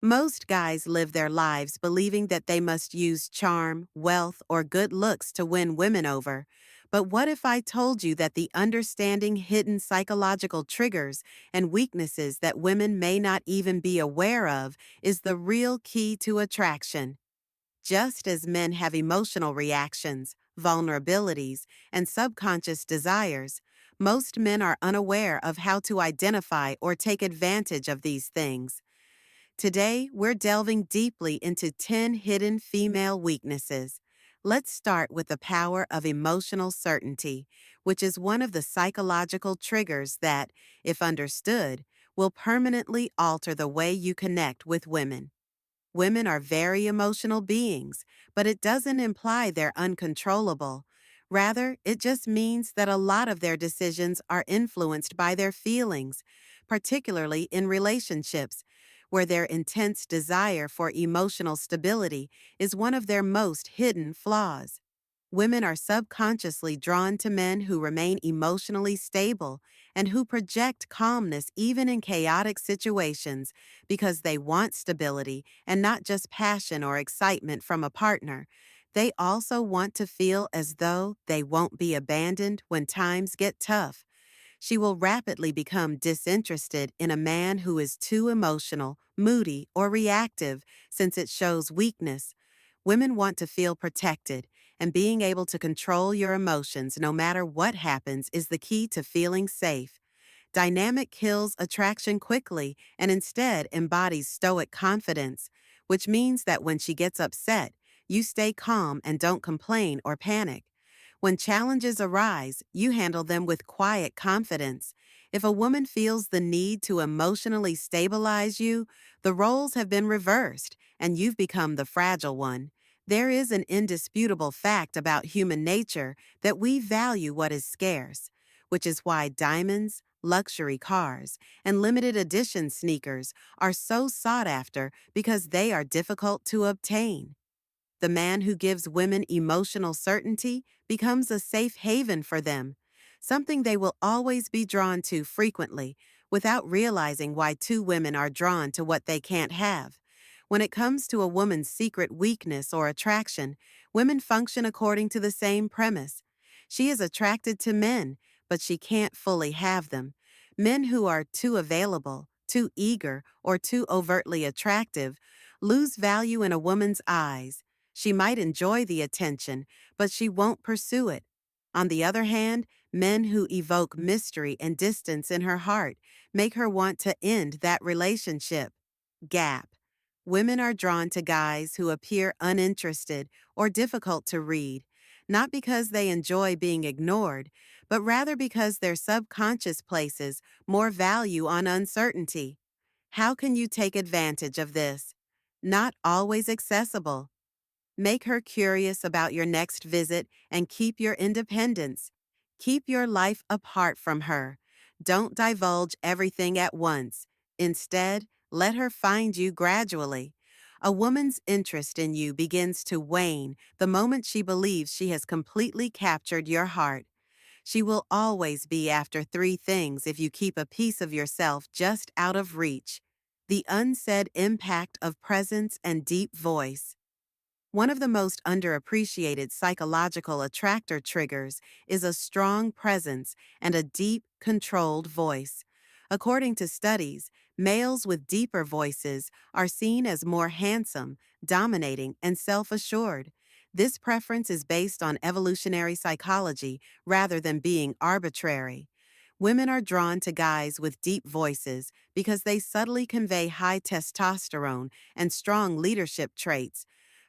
Most guys live their lives believing that they must use charm, wealth, or good looks to win women over. But what if I told you that the understanding hidden psychological triggers and weaknesses that women may not even be aware of is the real key to attraction? Just as men have emotional reactions, vulnerabilities, and subconscious desires, most men are unaware of how to identify or take advantage of these things. Today, we're delving deeply into 10 hidden female weaknesses. Let's start with the power of emotional certainty, which is one of the psychological triggers that, if understood, will permanently alter the way you connect with women. Women are very emotional beings, but it doesn't imply they're uncontrollable. Rather, it just means that a lot of their decisions are influenced by their feelings, particularly in relationships, where their intense desire for emotional stability is one of their most hidden flaws. Women are subconsciously drawn to men who remain emotionally stable and who project calmness even in chaotic situations because they want stability and not just passion or excitement from a partner. They also want to feel as though they won't be abandoned when times get tough. She will rapidly become disinterested in a man who is too emotional, moody, or reactive since it shows weakness. Women want to feel protected, and being able to control your emotions no matter what happens is the key to feeling safe. Dynamic kills attraction quickly and instead embodies stoic confidence, which means that when she gets upset, you stay calm and don't complain or panic. When challenges arise, you handle them with quiet confidence. If a woman feels the need to emotionally stabilize you, the roles have been reversed and you've become the fragile one. There is an indisputable fact about human nature that we value what is scarce, which is why diamonds, luxury cars, and limited edition sneakers are so sought after because they are difficult to obtain. The man who gives women emotional certainty becomes a safe haven for them, something they will always be drawn to frequently without realizing why two women are drawn to what they can't have. When it comes to a woman's secret weakness or attraction, women function according to the same premise. She is attracted to men, but she can't fully have them. Men who are too available, too eager, or too overtly attractive lose value in a woman's eyes. She might enjoy the attention, but she won't pursue it. On the other hand, men who evoke mystery and distance in her heart make her want to end that relationship. Gap. Women are drawn to guys who appear uninterested or difficult to read, not because they enjoy being ignored, but rather because their subconscious places more value on uncertainty. How can you take advantage of this? Not always accessible. Make her curious about your next visit and keep your independence. Keep your life apart from her. Don't divulge everything at once. Instead, let her find you gradually. A woman's interest in you begins to wane the moment she believes she has completely captured your heart. She will always be after three things if you keep a piece of yourself just out of reach: the unsaid impact of presence and deep voice. One of the most underappreciated psychological attractor triggers is a strong presence and a deep, controlled voice. According to studies, males with deeper voices are seen as more handsome, dominating, and self-assured. This preference is based on evolutionary psychology rather than being arbitrary. Women are drawn to guys with deep voices because they subtly convey high testosterone and strong leadership traits,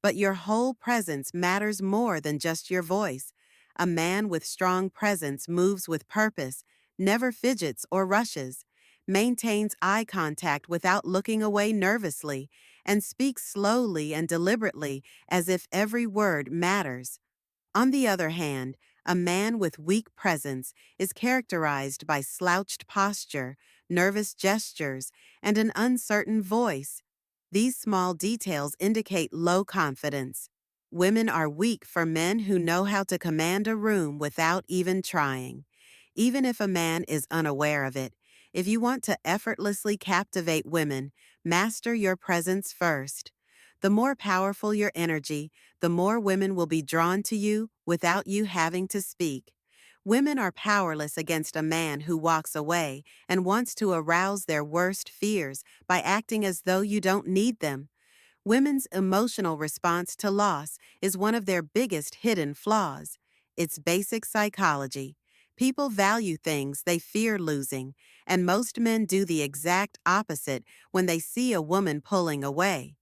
but your whole presence matters more than just your voice. A man with strong presence moves with purpose, never fidgets or rushes, maintains eye contact without looking away nervously, and speaks slowly and deliberately as if every word matters. On the other hand, a man with weak presence is characterized by slouched posture, nervous gestures, and an uncertain voice. These small details indicate low confidence. Women are weak for men who know how to command a room without even trying. Even if a man is unaware of it, if you want to effortlessly captivate women, Master your presence first. The more powerful your energy, the more women will be drawn to you without you having to speak. Women are powerless against a man who walks away and wants to arouse their worst fears by acting as though you don't need them. Women's emotional response to loss is one of their biggest hidden flaws. It's basic psychology. People value things they fear losing, and most men do the exact opposite when they see a woman pulling away.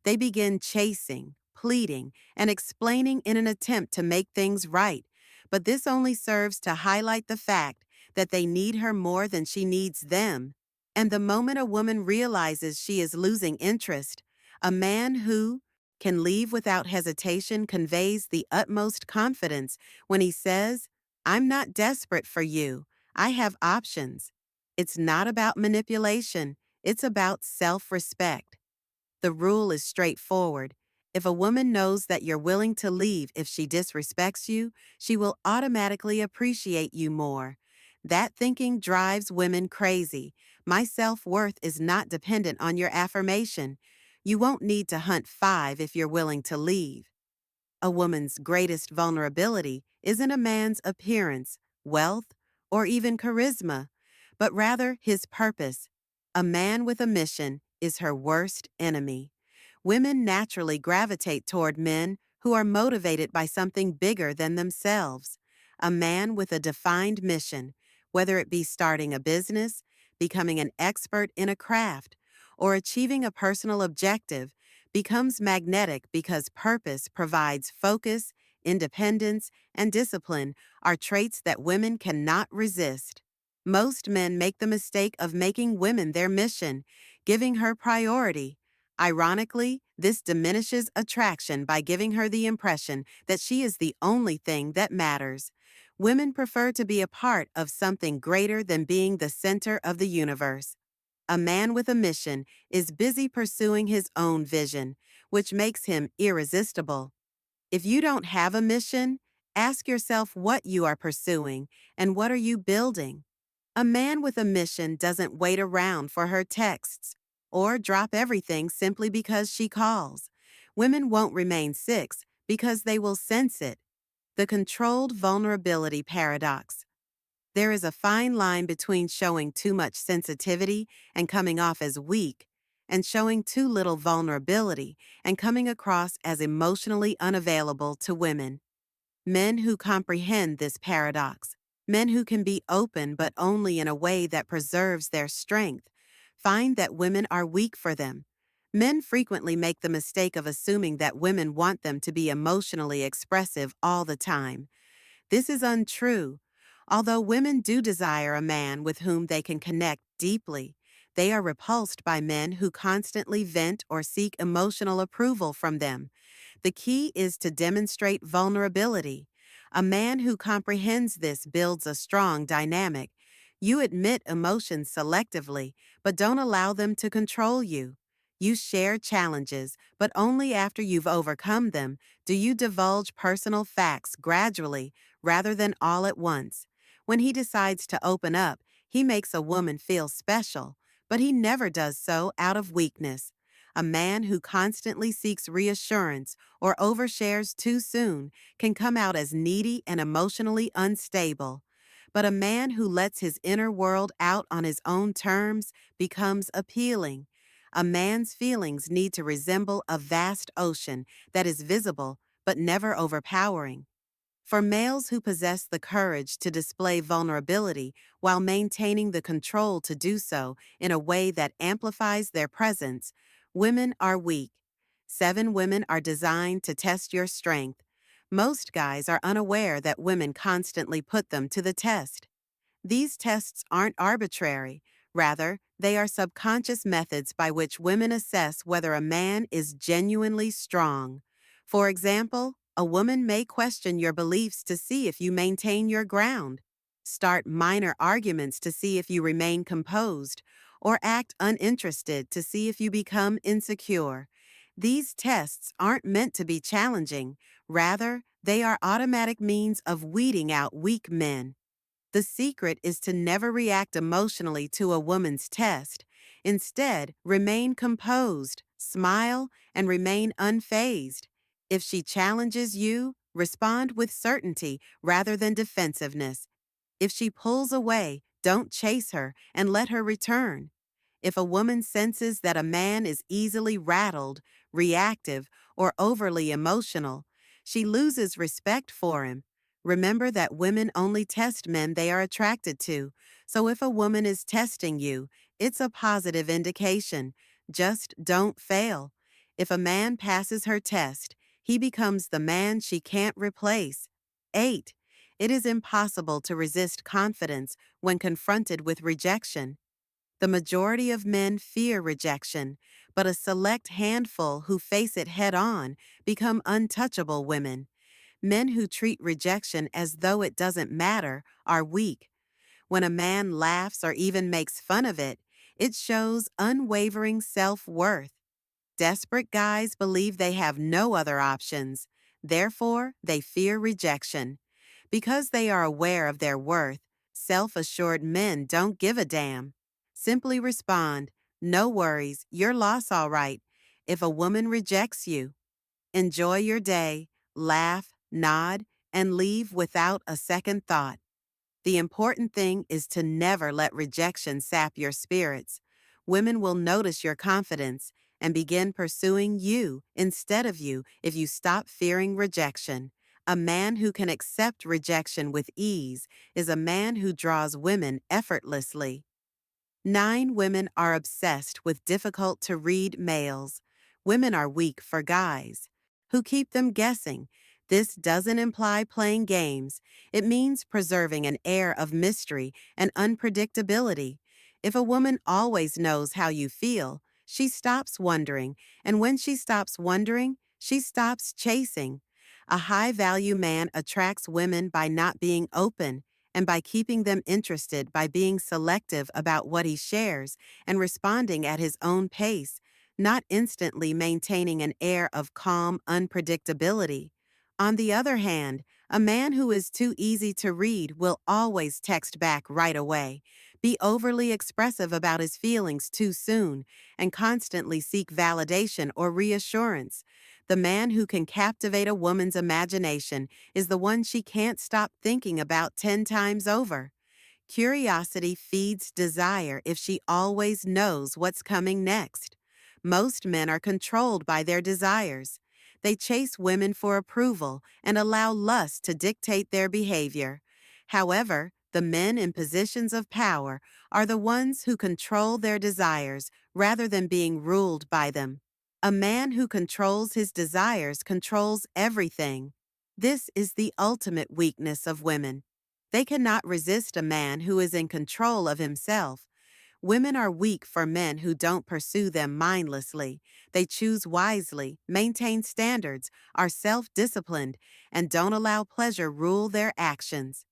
They begin chasing, pleading, and explaining in an attempt to make things right, but this only serves to highlight the fact that they need her more than she needs them. And the moment a woman realizes she is losing interest, a man who can leave without hesitation conveys the utmost confidence when he says, "I'm not desperate for you. I have options." It's not about manipulation, it's about self-respect. The rule is straightforward. If a woman knows that you're willing to leave if she disrespects you, she will automatically appreciate you more. That thinking drives women crazy. My self-worth is not dependent on your affirmation. You won't need to hunt five if you're willing to leave. A woman's greatest vulnerability isn't a man's appearance, wealth, or even charisma, but rather his purpose. A man with a mission is her worst enemy. Women naturally gravitate toward men who are motivated by something bigger than themselves. A man with a defined mission, whether it be starting a business, becoming an expert in a craft, or achieving a personal objective, becomes magnetic because purpose provides focus, independence, and discipline are traits that women cannot resist. Most men make the mistake of making women their mission, giving her priority. Ironically, this diminishes attraction by giving her the impression that she is the only thing that matters. Women prefer to be a part of something greater than being the center of the universe. A man with a mission is busy pursuing his own vision, which makes him irresistible. If you don't have a mission, ask yourself what you are pursuing and what are you building. A man with a mission doesn't wait around for her texts or drop everything simply because she calls. Women won't remain six because they will sense it. The controlled vulnerability paradox. There is a fine line between showing too much sensitivity and coming off as weak, and showing too little vulnerability and coming across as emotionally unavailable to women. Men who comprehend this paradox, men who can be open but only in a way that preserves their strength, find that women are weak for them. Men frequently make the mistake of assuming that women want them to be emotionally expressive all the time. This is untrue. Although women do desire a man with whom they can connect deeply, they are repulsed by men who constantly vent or seek emotional approval from them. The key is to demonstrate vulnerability. A man who comprehends this builds a strong dynamic. You admit emotions selectively, but don't allow them to control you. You share challenges, but only after you've overcome them do you divulge personal facts gradually rather than all at once. When he decides to open up, he makes a woman feel special, but he never does so out of weakness. A man who constantly seeks reassurance or overshares too soon can come out as needy and emotionally unstable. But a man who lets his inner world out on his own terms becomes appealing. A man's feelings need to resemble a vast ocean that is visible but never overpowering. For males who possess the courage to display vulnerability while maintaining the control to do so in a way that amplifies their presence, women are weak. 7 women are designed to test your strength. Most guys are unaware that women constantly put them to the test. These tests aren't arbitrary. Rather, they are subconscious methods by which women assess whether a man is genuinely strong. For example, a woman may question your beliefs to see if you maintain your ground, start minor arguments to see if you remain composed, or act uninterested to see if you become insecure. These tests aren't meant to be challenging. Rather, they are automatic means of weeding out weak men. The secret is to never react emotionally to a woman's test. Instead, remain composed, smile, and remain unfazed. If she challenges you, respond with certainty rather than defensiveness. If she pulls away, don't chase her and let her return. If a woman senses that a man is easily rattled, reactive, or overly emotional, she loses respect for him. Remember that women only test men they are attracted to, so if a woman is testing you, it's a positive indication. Just don't fail. If a man passes her test, he becomes the man she can't replace. 8. It is impossible to resist confidence when confronted with rejection. The majority of men fear rejection, but a select handful who face it head on become untouchable women. Men who treat rejection as though it doesn't matter are weak. When a man laughs or even makes fun of it, it shows unwavering self-worth. Desperate guys believe they have no other options. Therefore, they fear rejection. Because they are aware of their worth, self-assured men don't give a damn. Simply respond, "No worries, your loss all right," if a woman rejects you. Enjoy your day, laugh, nod, and leave without a second thought. The important thing is to never let rejection sap your spirits. Women will notice your confidence and begin pursuing you instead of you if you stop fearing rejection. A man who can accept rejection with ease is a man who draws women effortlessly. 9 women are obsessed with difficult to read males. Women are weak for guys who keep them guessing. This doesn't imply playing games. It means preserving an air of mystery and unpredictability. If a woman always knows how you feel, she stops wondering, and when she stops wondering, she stops chasing. A high-value man attracts women by not being open and by keeping them interested by being selective about what he shares and responding at his own pace, not instantly maintaining an air of calm unpredictability. On the other hand, a man who is too easy to read will always text back right away, be overly expressive about his feelings too soon, and constantly seek validation or reassurance. The man who can captivate a woman's imagination is the one she can't stop thinking about 10 times over. Curiosity feeds desire if she always knows what's coming next. Most men are controlled by their desires. They chase women for approval and allow lust to dictate their behavior. However, the men in positions of power are the ones who control their desires rather than being ruled by them. A man who controls his desires controls everything. This is the ultimate weakness of women. They cannot resist a man who is in control of himself. Women are weak for men who don't pursue them mindlessly. They choose wisely, maintain standards, are self-disciplined, and don't allow pleasure rule their actions.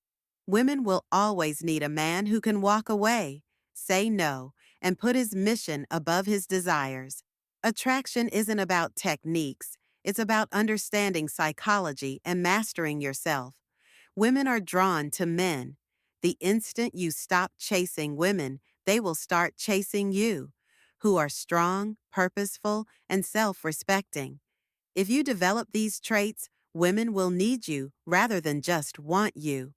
Women will always need a man who can walk away, say no, and put his mission above his desires. Attraction isn't about techniques, it's about understanding psychology and mastering yourself. Women are drawn to men. The instant you stop chasing women, they will start chasing you, who are strong, purposeful, and self-respecting. If you develop these traits, women will need you rather than just want you.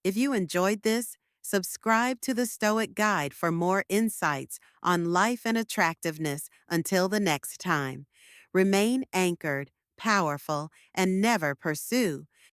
If you enjoyed this, subscribe to the Stoic Guide for more insights on life and attractiveness. Until the next time, remain anchored, powerful, and never pursue